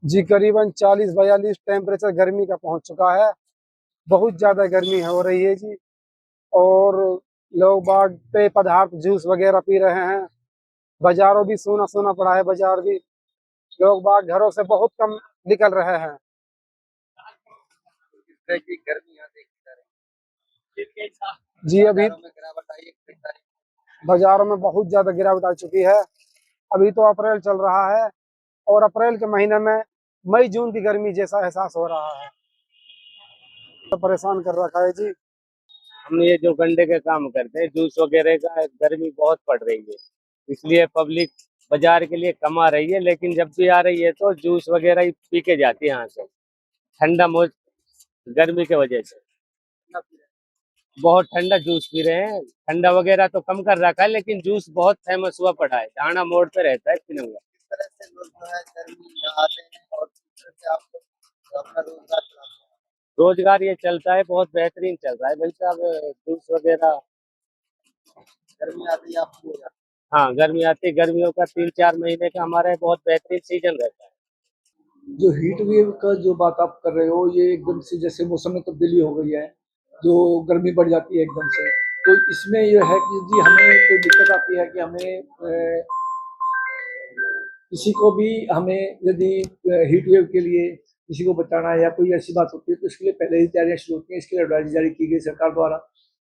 जी करीबन 40-42 टेम्परेचर गर्मी का पहुंच चुका है। बहुत ज़्यादा गर्मी हो रही है जी। और लोग बाग पेय पदार्थ जूस वगैरह पी रहे हैं। बाज़ारों भी सूना सूना पड़ा है, बाज़ार भी। लोग बाग घरों से बहुत कम निकल रहे हैं। किस तरह की गर्मी यहाँ देखी जा रही है? जी अभी बाजारों में गिरावट आई है खरीदारी में? बाज़ारों में बहुत ज़्यादा गिरावट आ चुकी है। अभी तो अप्रैल चल रहा है और अप्रैल के महीने में मई जून की गर्मी जैसा एहसास हो रहा है। तो परेशान कर रखा है जी। हम ये जो गन्ने के काम करते हैं जूस वगैरह का, गर्मी बहुत पड़ रही है, इसलिए पब्लिक बाजार के लिए कम आ रही है। लेकिन जब भी आ रही है तो जूस वगैरह ही पी के जाती है यहाँ से, ठंडा गर्मी के वजह से। कितना पी रहे बहुत ठंडा जूस पी रहे हैं। ठंडा वगैरह तो कम कर रखा है, लेकिन जूस बहुत फेमस हुआ पड़ा है, दाना मोड़ पे रहता है पीने में। किस तरह से लोग जो है गर्मी में यहाँ आते हैं और किस तरह से आप लोग अपना रोजगार चलाते हैं? रोजगार ये चलता है, बहुत बेहतरीन चल रहा है भाई साहब। जूस वगैरह, गर्मी आती है आपको हो जाती हाँ गर्मी आती है, गर्मियों का 3-4 महीने का हमारा बहुत बेहतरीन सीजन रहता है। जो हीट वेव का जो बात आप कर रहे हो, ये एकदम से जैसे मौसम में तब्दीली हो गई है, जो गर्मी बढ़ जाती है एकदम से। तो इसमें ये है कि जी हमें कोई दिक्कत आती है कि हमें किसी को भी हमें यदि हीट वेव के लिए किसी को बचाना है या कोई ऐसी बात होती है तो इसके लिए पहले ही तैयारियां शुरू होती हैं। इसके लिए एडवाइस जारी की गई सरकार द्वारा।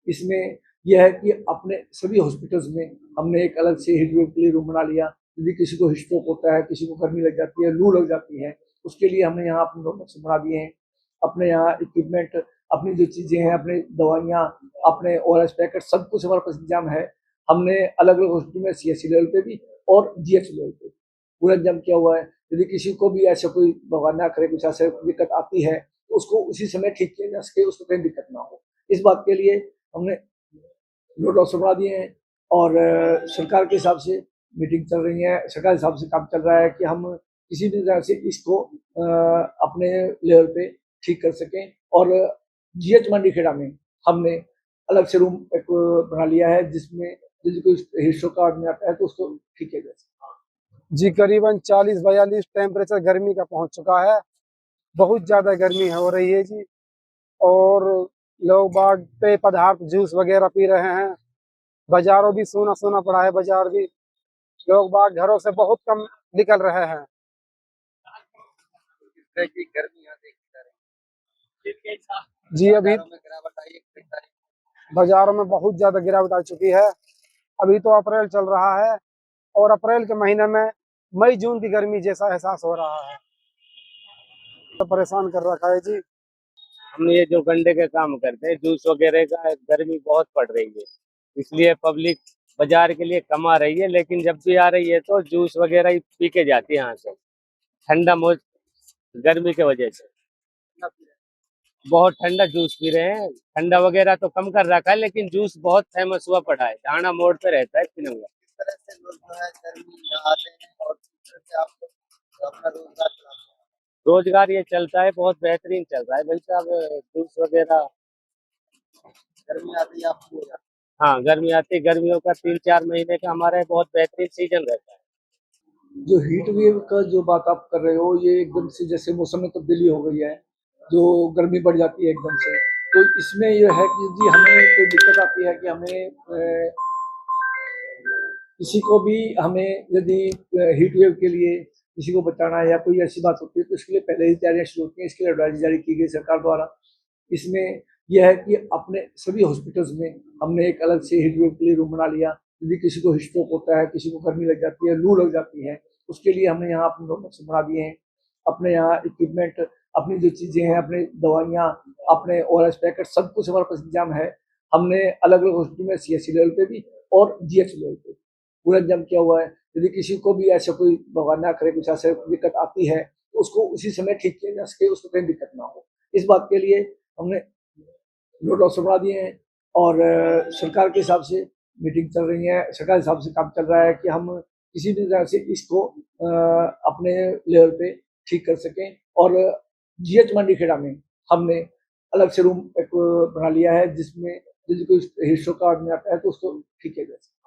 इसमें यह है कि अपने सभी हॉस्पिटल्स में हमने एक अलग से हीट वेव के लिए रूम बना लिया। यदि किसी को स्ट्रोक होता है, किसी को गर्मी लग जाती है, लू लग जाती है, उसके लिए हमने यहाँ अपने नक्शे बना दिए हैं। अपने यहाँ इक्विपमेंट, अपनी जो चीज़ें हैं, अपनी दवाइयाँ, अपने ORS पैकेट, सब कुछ हमारे पास इंतजाम है। हमने अलग अलग हॉस्पिटल में CHC लेवल पे भी और GH लेवल पे पूरा इंतजाम किया हुआ है। यदि किसी को भी ऐसा कोई भगवान ना करे कुछ ऐसा दिक्कत आती है तो उसको उसी समय ठीक किया जा सके, उसको कहीं दिक्कत ना हो। इस बात के लिए हमने रोड लॉक्स बढ़ा दिए हैं और सरकार के हिसाब से मीटिंग चल रही है, सरकार के हिसाब से काम चल रहा है कि हम किसी भी तरह से इसको अपने लेवल पे ठीक कर सकें। और GH मंडीखेड़ा में हमने अलग से रूम एक बना लिया है जिसमें यदि कोई हिस्सों का आदमी आता है तो उसको ठीक किया जा सके। जी करीबन 40-42 टेम्परेचर गर्मी का पहुंच चुका है। बहुत ज़्यादा गर्मी हो रही है जी। और लोग बाग पेय पदार्थ जूस वगैरह पी रहे हैं। बाज़ारों भी सूना सूना पड़ा है, बाज़ार भी। लोग बाग घरों से बहुत कम निकल रहे हैं। है? किस तरह की गर्मी यहाँ देखी जा रही है? जी अभी बाजारों में गिरावट आई है खरीदारी में? बाज़ारों में बहुत ज़्यादा गिरावट आ चुकी है। अभी तो अप्रैल चल रहा है और अप्रैल के महीने में मई जून की गर्मी जैसा एहसास हो रहा है। तो परेशान कर रखा है जी। हम ये जो गन्ने के काम करते हैं जूस वगैरह का, गर्मी बहुत पड़ रही है, इसलिए पब्लिक बाजार के लिए कम आ रही है। लेकिन जब भी आ रही है तो जूस वगैरह ही पी के जाती है यहाँ से, ठंडा गर्मी के वजह से। कितना पी रहे बहुत ठंडा जूस पी रहे हैं। ठंडा वगैरह तो कम कर रखा है, लेकिन जूस बहुत फेमस हुआ पड़ा है, दाना मोड़ पे रहता है पीने में। किस तरह से लोग जो है गर्मी में यहाँ आते हैं और किस तरह से आप लोग अपना रोजगार चलाते हैं? रोजगार ये चलता है, बहुत बेहतरीन चल रहा है भाई साहब। जूस वगैरह, गर्मी आती है आपको हो जाती हाँ गर्मी आती है, गर्मियों का 3-4 महीने का हमारा बहुत बेहतरीन सीजन रहता है। जो हीट वेव का जो बात आप कर रहे हो, ये एकदम से जैसे मौसम में तब्दीली हो गई है, जो गर्मी बढ़ जाती है एकदम से। तो इसमें ये है कि जी हमें कोई दिक्कत आती है कि हमें किसी को भी हमें यदि हीट वेव के लिए किसी को बचाना है या कोई ऐसी बात होती है तो इसके लिए पहले ही तैयारियां शुरू होती हैं। इसके लिए एडवाइस जारी की गई सरकार द्वारा। इसमें यह है कि अपने सभी हॉस्पिटल्स में हमने एक अलग से हीट वेव के लिए रूम बना लिया। यदि किसी को स्ट्रोक होता है, किसी को गर्मी लग जाती है, लू लग जाती है, उसके लिए हमने यहाँ अपने नक्शे बना दिए हैं। अपने यहाँ इक्विपमेंट, अपनी जो चीज़ें हैं, अपनी दवाइयाँ, अपने ORS पैकेट, सब कुछ हमारे पास इंतजाम है। हमने अलग अलग हॉस्पिटल में CHC लेवल पे भी और GH लेवल पे पूरा इंतजाम किया हुआ है। यदि किसी को भी ऐसा कोई भगवान ना करे कुछ ऐसा दिक्कत आती है तो उसको उसी समय ठीक किया जा सके, उसको कहीं दिक्कत ना हो। इस बात के लिए हमने रोड लॉक्स बढ़ा दिए हैं और सरकार के हिसाब से मीटिंग चल रही है, सरकार के हिसाब से काम चल रहा है कि हम किसी भी तरह से इसको अपने लेवल पे ठीक कर सकें। और GH मंडीखेड़ा में हमने अलग से रूम एक बना लिया है जिसमें यदि कोई हिस्सों का आदमी आता है तो उसको ठीक किया जा सके।